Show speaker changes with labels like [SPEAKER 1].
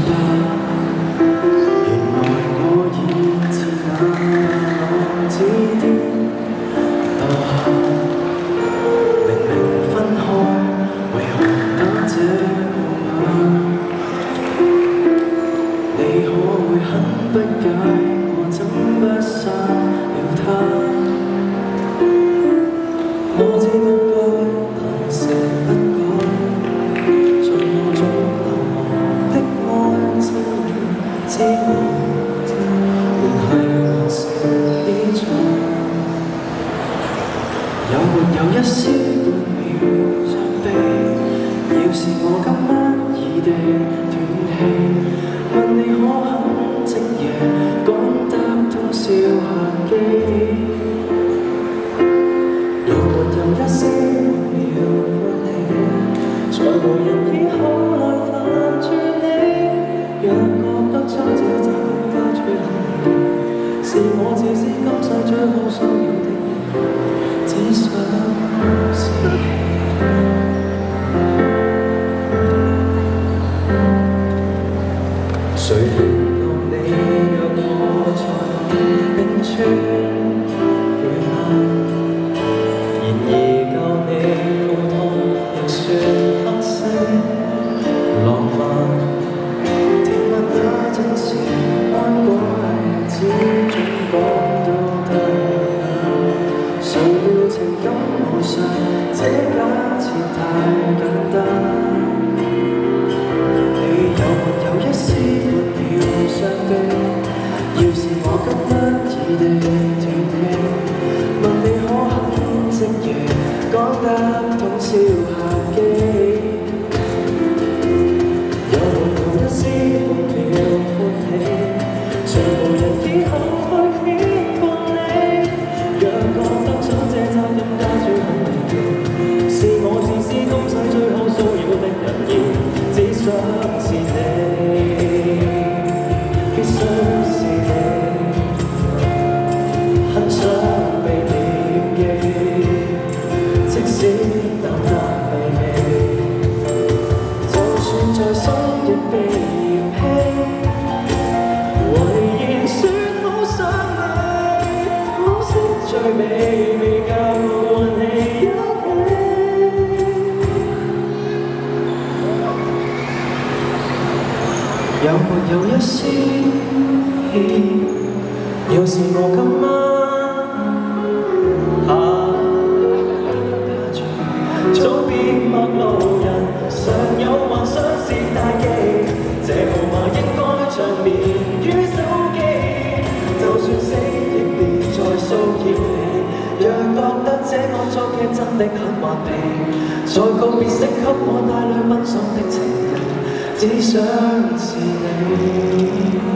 [SPEAKER 1] 吧，原來我已似那浪子的墮下，明明分開，為何打這號碼？你可會很不解，我怎不殺了他？我只不該行成不改，在我中流亡的愛情之外，聯繫還是依在。有沒有一絲半秒傷悲？要是我今晚已地斷氣，問你可肯即夜趕得通宵客機？有沒有一絲半秒歡喜？在無人以後來煩住你，讓覺得將這責任加諸你，是我自私今世最好需要的人，只想是你。誰聯絡你？若我在冰川遇難，然而教你苦痛亦算黑色浪漫。甜蜜那陣時安過只准講到對眼，誰料情感無常，這假設太簡單。你有沒有一絲半秒傷悲？要是我今晚已地斷氣，問你可肯即夜趕得通宵客機？有沒有一絲半秒歡喜？在無人以後去牽絆你，讓覺得將這責任加諸很離奇，是我自私今世最好需要的人要，只想是你，必須是你，很想被念記，即使淡淡微微，就算在心亦被嫌棄，遺言說好想你，可惜最美未夠運氣一起。有沒有一絲氣？要是我今晚下住，早別陌路人，常有幻想是大忌，這號碼應該長眠於手機，就算死亦別再騷擾你，若覺得這惡作劇真的很頑皮，在告別式給我帶來溫爽的情人，只想是你。